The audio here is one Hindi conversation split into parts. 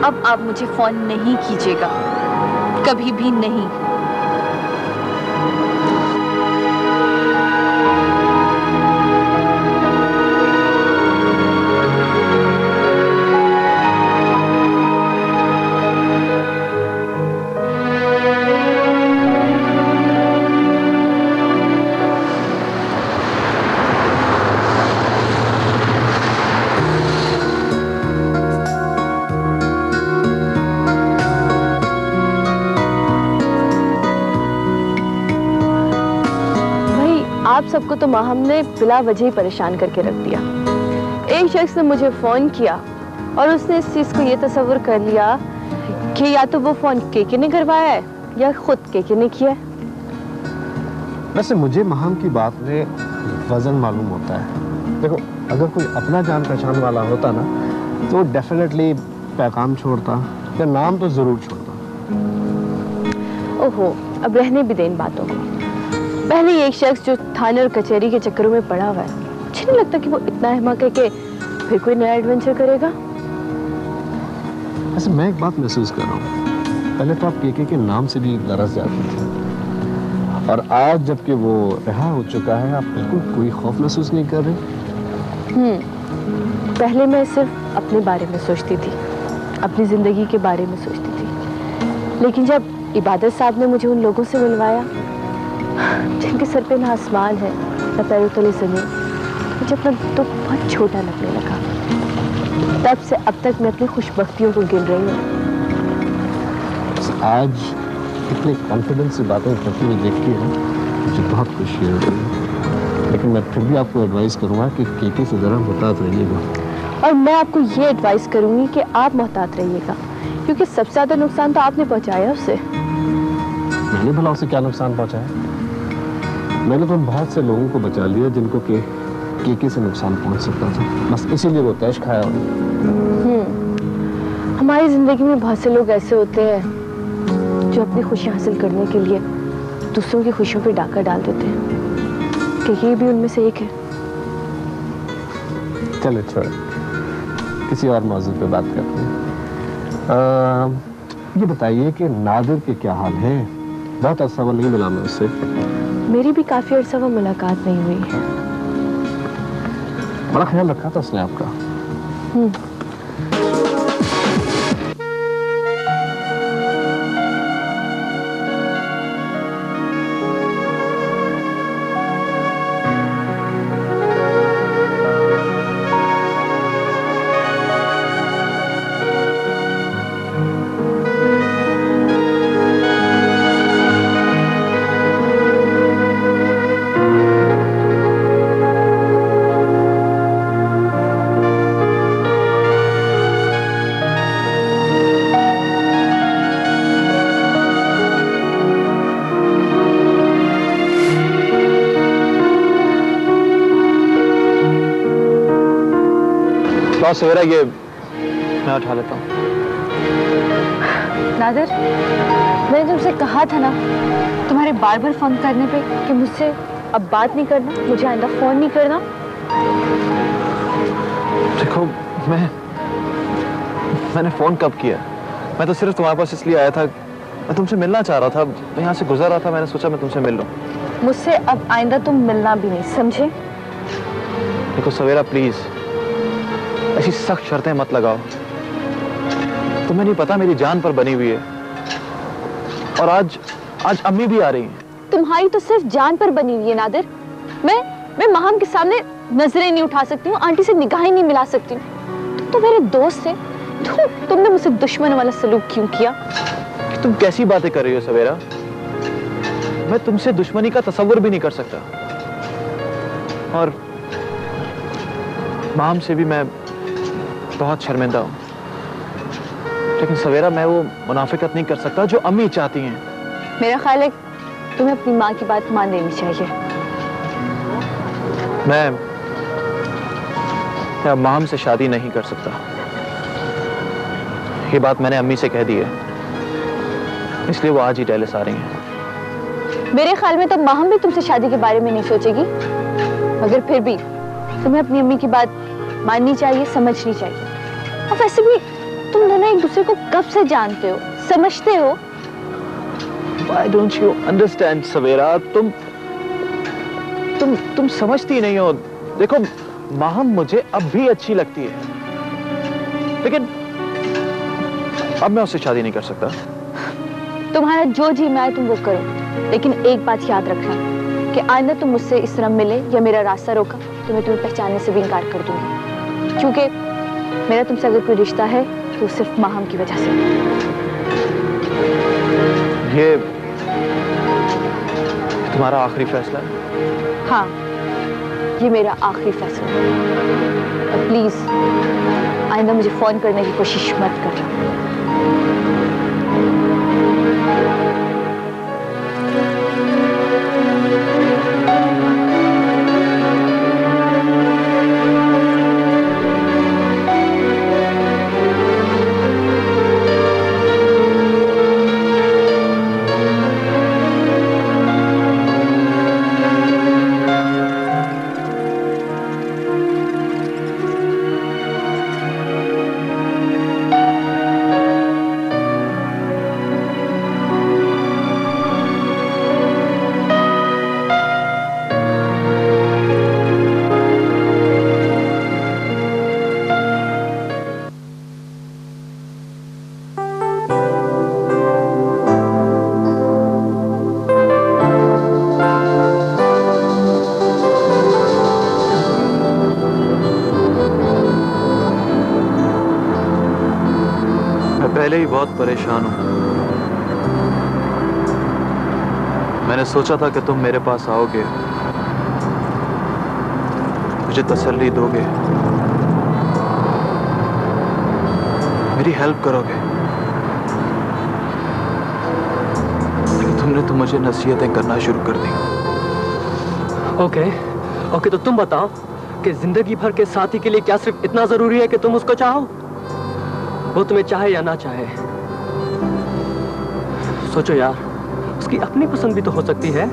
अब आप मुझे फोन नहीं कीजिएगा, कभी भी नहीं। आप सबको तो माहम ने बिला वजह ही परेशान करके रख दिया। एक शख्स ने मुझे फोन किया और उसने इस चीज को ये तस्वर कर लिया कि या तो वो फोन केके ने करवाया है या खुद केके ने किया है। वैसे मुझे माहम की बात में वजन मालूम होता है। देखो, अगर कोई अपना जान पहचान वाला होता ना तो डेफिनेटली पैगाम छोड़ता या नाम तो जरूर छोड़ता। ओहो, अब रहने भी दें इन बातों को। पहले ये एक शख्स जो थाने और कचहरी के चक्करों में पड़ा हुआ है, मुझे नहीं लगता कि वो इतना अहमक है कि फिर कोई नया एडवेंचर करेगा। ऐसे मैं एक बात महसूस कर रहा हूँ, पहले तो आप केके के नाम से भी लरज़ जाते थे और आज जबकि वो रिहा हो चुका है आप बिल्कुल कोई खौफ महसूस नहीं कर रहे। पहले मैं सिर्फ अपने बारे में सोचती थी, अपनी जिंदगी के बारे में सोचती थी, लेकिन जब इबादत साहब ने मुझे उन लोगों से मिलवाया जिनके सर पे ना आसमान है ना पैरों तले ज़मीन, मुझे अपना दुख बहुत छोटा लगने लगा। तब से अब तक मैं अपनी खुशबख्तियों को गिन रही हूँ। आज इतने कॉन्फिडेंस से बातें करते हुए देख के मुझे बहुत खुशी हो रही है, लेकिन मैं फिर भी आपको एडवाइस करूँगा कि केके से ज़रा मुहतात रहिएगा। और मैं आपको ये एडवाइस करूँगी कि आप मुहतात रहिएगा, क्योंकि सबसे ज़्यादा नुकसान तो आपने पहुँचाया उसे। मैंने भला उसे क्या नुकसान पहुँचाया? मैंने तो बहुत से लोगों को बचा लिया जिनको केके से नुकसान पहुंच सकता था, बस इसीलिए वो तैश खाया। हमारी जिंदगी में बहुत से लोग ऐसे होते हैं जो अपनी खुशी हासिल करने के लिए दूसरों की खुशियों पे डाका डाल देते हैं। केके भी उनमें से एक है। चलो छोड़, किसी और मौजू पे बात करते हैं। ये बताइए कि नादिर के क्या हाल है? बहुत अरसा नहीं मिला मैं उससे। मेरी भी काफी अरसा वो मुलाकात नहीं हुई है। बड़ा ख्याल रखा था उसने आपका। सवेरा, ये मैं उठा लेता हूँ। नादिर, मैंने तुमसे कहा था ना तुम्हारे बार बार फोन करने पे कि मुझसे अब बात नहीं करना, मुझे आइंदा फोन नहीं करना। देखो, मैंने फोन कब किया? मैं तो सिर्फ तुम्हारे पास इसलिए आया था, मैं तुमसे मिलना चाह रहा था। मैं यहाँ से गुजर रहा था, मैंने सोचा मैं तुमसे मिल लूं। मुझसे अब आइंदा तुम मिलना भी नहीं, समझे? देखो सवेरा, प्लीज ऐसी सख्त शर्तें मत लगाओ। तुम्हें नहीं पता मेरी जान पर बनी हुई है, और आज अम्मी भी आ रही हैं। तुम्हारी तो सिर्फ जान पर बनी हुई है नादिर। मैं माहम के सामने नजरें नहीं उठा सकती हूँ, आंटी से निगाहें नहीं मिला सकती हूँ। तुम तो मेरे दोस्त थे, तुमने मुझसे दुश्मन वाला सलूक क्यों किया? तुम कैसी बातें कर रही हो सवेरा? मैं तुमसे दुश्मनी का तसव्वुर भी नहीं कर सकता, और माम से भी मैं बहुत शर्मिंदा हूं। लेकिन सवेरा, मैं वो मुनाफिकत नहीं कर सकता जो अम्मी चाहती हैं। मेरा ख्याल है तुम्हें अपनी माँ की बात मान लेनी चाहिए। मैं माम से शादी नहीं कर सकता, ये बात मैंने अम्मी से कह दी है, इसलिए वो आज ही डेलिस आ रही हैं। मेरे ख्याल में तो माहम भी तुमसे शादी के बारे में नहीं सोचेगी, मगर फिर भी तुम्हें अपनी अम्मी की बात माननी चाहिए, समझनी चाहिए। और वैसे भी तुम दोनों एक दूसरे को कब से जानते हो, समझते हो? Why don't you understand, सवेरा? तुम समझती नहीं हो। देखो, माहम मुझे अब भी अच्छी लगती है, लेकिन अब मैं उससे शादी नहीं कर सकता। तुम्हारा जो जी में आए तुम वो करो, लेकिन एक बात याद रखना कि आइंदा तुम मुझसे इस तरह मिले या मेरा रास्ता रोका तो मैं तुम्हें पहचानने से भी इनकार कर दूंगी, क्योंकि मेरा तुमसे अगर कोई रिश्ता है तो सिर्फ माहम की वजह से। ये तुम्हारा आखिरी फैसला है? हाँ, ये मेरा आखिरी फैसला है। और प्लीज आइंदा मुझे फोन करने की कोशिश मत करना। पहले ही बहुत परेशान हूं। मैंने सोचा था कि तुम मेरे पास आओगे, मुझे तसल्ली दोगे, मेरी हेल्प करोगे, लेकिन तुमने तो मुझे नसीहतें करना शुरू कर दी। ओके, तो तुम बताओ कि जिंदगी भर के साथी के लिए क्या सिर्फ इतना जरूरी है कि तुम उसको चाहो? वो तुम्हें चाहे या ना चाहे। सोचो यार, उसकी अपनी पसंद भी तो हो सकती है।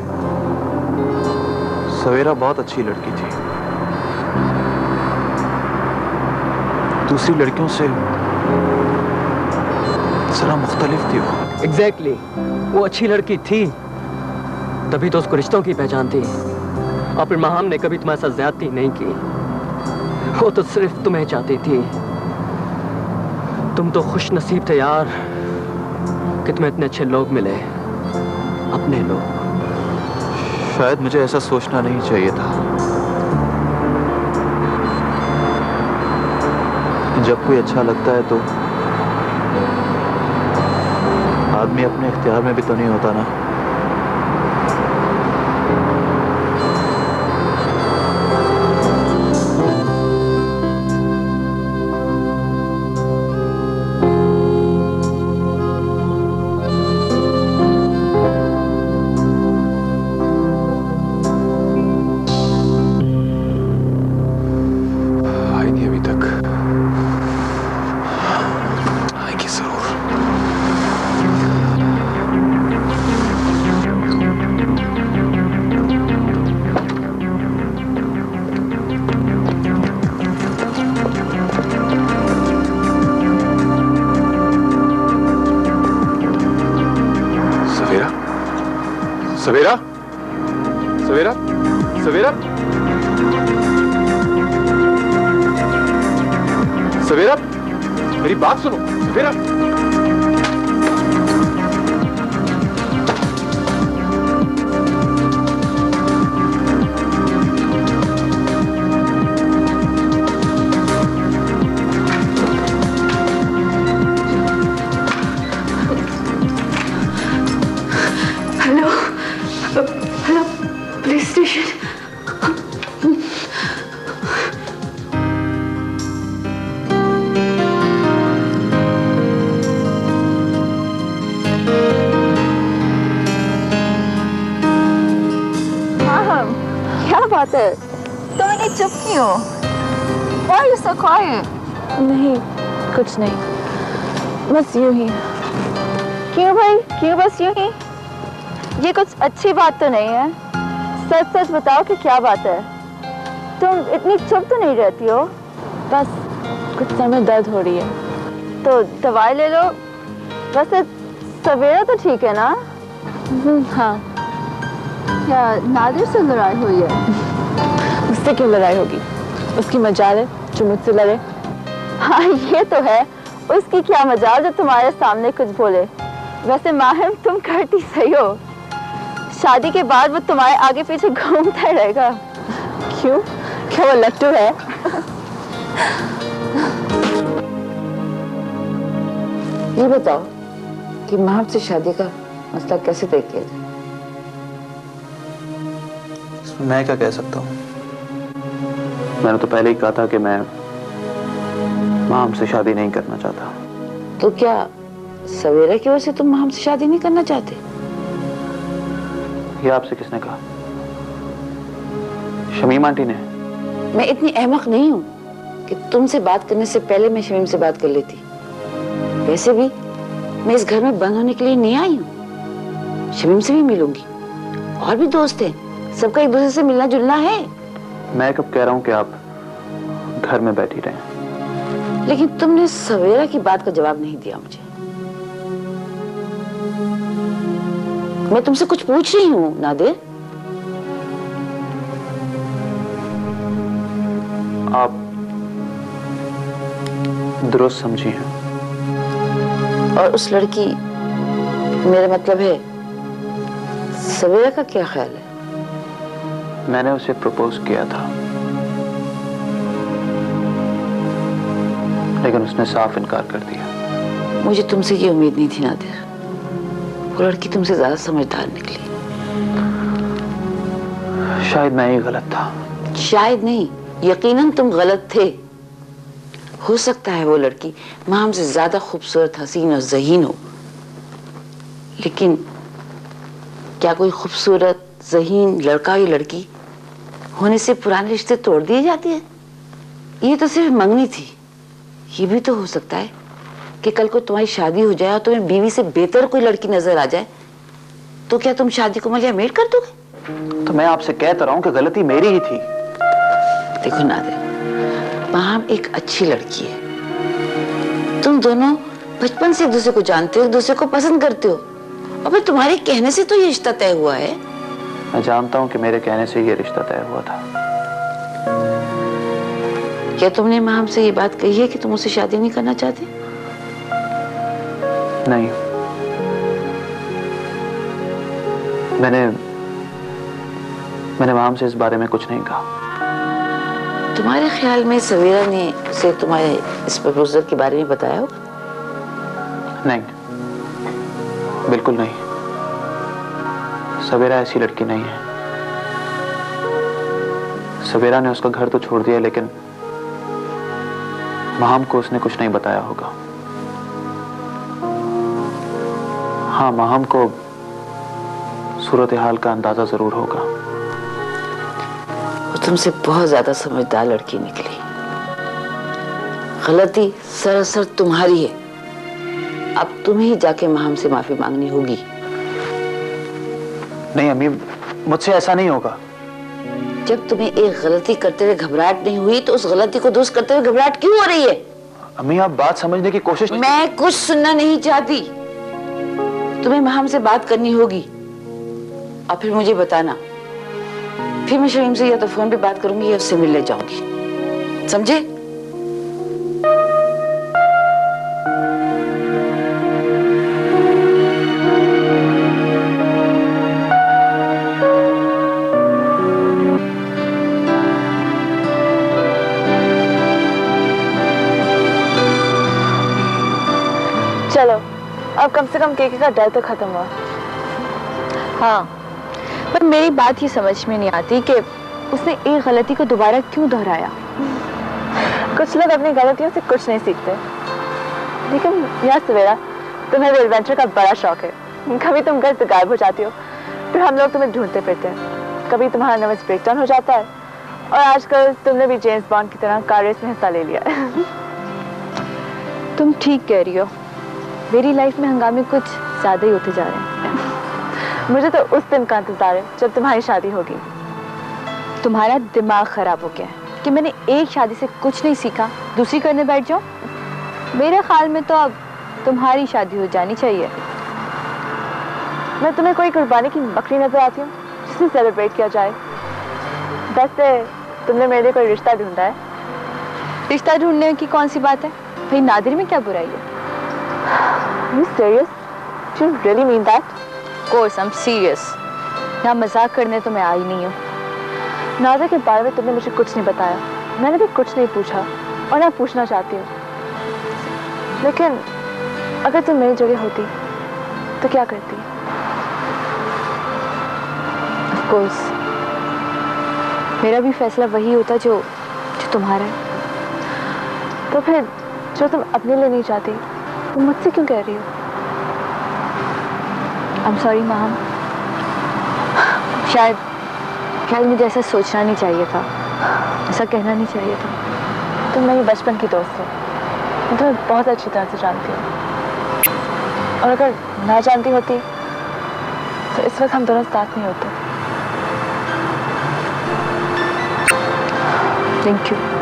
सवेरा बहुत अच्छी लड़की थी, दूसरी लड़कियों से जरा मुख्तलिफ थी वो। एग्जैक्टली, वो अच्छी लड़की थी, तभी तो उसको रिश्तों की पहचान थी। और फिर माहम ने कभी तुम्हारे साथ ज्यादती नहीं की, वो तो सिर्फ तुम्हें चाहती थी। तुम तो खुश नसीब थे यार कि तुम्हें इतने अच्छे लोग मिले, अपने लोग। शायद मुझे ऐसा सोचना नहीं चाहिए था। जब कोई अच्छा लगता है तो आदमी अपने इख्तियार में भी तो नहीं होता ना। सवेरा, सवेरा, सवेरा, सवेरा, मेरी बात सुनो। सवेरा, हेलो, पुलिस स्टेशन। माहम, क्या बात है? तुम इतनी चुप क्यों? Why are you so quiet? नहीं, कुछ नहीं, बस यूं ही। क्यों भाई, क्यों बस यूं ही? ये कुछ अच्छी बात तो नहीं है। सच सच बताओ कि क्या बात है? तुम इतनी चुप तो नहीं रहती हो। बस कुछ सर में दर्द हो रही है। तो दवाई ले लो। वैसे सवेरा तो ठीक है ना? हाँ। या नादिर से लड़ाई हुई है? उससे क्यों लड़ाई होगी? उसकी मजाल है जो मुझसे लड़े। हाँ ये तो है, उसकी क्या मजाल जो तुम्हारे सामने कुछ बोले। वैसे माहिम तुम करती सही हो, शादी के बाद वो तुम्हारे आगे पीछे घूमता ही रहेगा। क्यों? क्या वो लट्टू है? ये बताओ कि माहम से शादी का मसला कैसे तय किया जाए? मैं क्या कह सकता हूँ? मैंने तो पहले ही कहा था कि मैं माम से शादी नहीं करना चाहता। तो क्या सवेरा की वजह से तुम माहम से शादी नहीं करना चाहते? ये आपसे किसने कहा? शमीम आंटी ने। मैं इतनी अहमक नहीं हूँ कि तुमसे बात करने से पहले मैं शमीम से बात कर लेती। वैसे भी मैं इस घर में बंद होने के लिए नहीं आई हूँ। शमीम से भी मिलूंगी, और भी दोस्त हैं, सबका एक दूसरे से मिलना जुलना है। मैं कब कह रहा हूँ कि आप घर में बैठी रहें? लेकिन तुमने सवेरा की बात का जवाब नहीं दिया मुझे। मैं तुमसे कुछ पूछ रही हूँ नादिर। आप दुरुस्त समझी हैं। और उस लड़की, मेरा मतलब है सवेरा का क्या ख्याल है? मैंने उसे प्रपोज किया था, लेकिन उसने साफ इनकार कर दिया। मुझे तुमसे ये उम्मीद नहीं थी नादिर। वो लड़की तुमसे ज्यादा समझदार निकली। शायद मैं ही गलत था। शायद नहीं, यकीनन तुम गलत थे। हो सकता है वो लड़की मां हमसे ज्यादा खूबसूरत, हसीन और ज़हीन हो, लेकिन क्या कोई खूबसूरत, ज़हीन लड़का या लड़की होने से पुराने रिश्ते तोड़ दिए जाते हैं? ये तो सिर्फ मंगनी थी। ये भी तो हो सकता है कि कल को तुम्हारी शादी हो जाए और तुम्हें बीवी से बेहतर कोई लड़की नजर आ जाए, तो क्या तुम शादी को मलिया मेट कर दोगे? तो मैं आपसे कहता रहा हूं कि गलती मेरी ही थी। देखो नादिर, माहम एक अच्छी लड़की है। तुम दोनों बचपन से एक दूसरे को जानते हो, एक दूसरे को पसंद करते हो, और फिर तुम्हारे कहने से तो ये रिश्ता तय हुआ है। मैं जानता हूं कि मेरे कहने से ये रिश्ता तय हुआ था। क्या तुमने माहम से ये बात कही है कि तुम उससे शादी नहीं करना चाहते? नहीं, मैंने माम से इस बारे में कुछ नहीं कहा। तुम्हारे ख्याल में सवेरा ने उसे तुम्हारे इस प्रपोजल के बारे में बताया होगा? नहीं, बिल्कुल नहीं। सवेरा ऐसी लड़की नहीं है। सवेरा ने उसका घर तो छोड़ दिया, लेकिन माम को उसने कुछ नहीं बताया होगा। हाँ, माम को सूरत हाल का अंदाजा जरूर होगा। वो तुमसे बहुत ज्यादा समझदार लड़की निकली। गलती सरासर तुम्हारी है। अब तुम्हें ही जाके माहम से माफी मांगनी होगी। नहीं अम्मी, मुझसे ऐसा नहीं होगा। जब तुम्हें एक गलती करते हुए घबराहट नहीं हुई, तो उस गलती को दुरुस्त करते हुए घबराहट क्यों हो रही है? अम्मी, आप बात समझने की कोशिश। मैं कुछ सुनना नहीं चाहती। तुम्हें माहम से बात करनी होगी और फिर मुझे बताना। फिर मैं शमीम से या तो फोन पे बात करूंगी या उससे मिलने जाऊंगी, समझे? चलो, अब कम से कम केके का डर तो खत्म हुआ। हाँ, पर मेरी बात ही समझ में नहीं आती कि उसने एक गलती को दोबारा क्यों दोहराया। कुछ लोग अपनी गलतियों से कुछ नहीं सीखते। लेकिन यार सवेरा, तुम्हें एडवेंचर का बड़ा शौक है। कभी तुम घर से गायब हो जाती हो, फिर हम लोग तुम्हें ढूंढते फिरते हैं। कभी तुम्हारा नर्वस ब्रेकडाउन हो जाता है, और आजकल तुमने भी जेम्स बॉन्ड की तरह कार रेस में हिस्सा ले लिया है। तुम ठीक कह रही हो, मेरी लाइफ में हंगामे कुछ ज्यादा ही होते जा रहे हैं। मुझे तो उस दिन का इंतजार है जब तुम्हारी शादी होगी। तुम्हारा दिमाग खराब हो गया है कि मैंने एक शादी से कुछ नहीं सीखा, दूसरी करने बैठ जाओ। मेरे ख्याल में तो अब तुम्हारी शादी हो जानी चाहिए। मैं तुम्हें कोई कुर्बानी की बकरी नजर आती हूँ जिसे सेलिब्रेट किया जाए? वैसे तुमने मेरे लिए कोई रिश्ता ढूंढा है? रिश्ता ढूंढने की कौन सी बात है? भाई नादिर में क्या बुराई है? Are you serious? Do you really mean that? Course I am serious. यहाँ मजाक करने तो मैं आई नहीं हूँ। नादिर के बारे में तुमने मुझे कुछ नहीं बताया, मैंने भी कुछ नहीं पूछा और ना पूछना चाहती हूँ। लेकिन अगर तुम मेरी जगह होती तो क्या करती? ऑफ कोर्स मेरा भी फैसला वही होता जो तुम्हारा है। तो फिर जो तुम अपने लिए नहीं चाहती तुम मुझसे क्यों कह रही हो? आई एम सॉरी माम, शायद मुझे ऐसा सोचना नहीं चाहिए था, ऐसा कहना नहीं चाहिए था। तुम मेरी बचपन की दोस्त हो, मैं तुम्हें बहुत अच्छी तरह से जानती हूँ, और अगर ना जानती होती तो इस वक्त हम दोनों साथ नहीं होते। Thank you.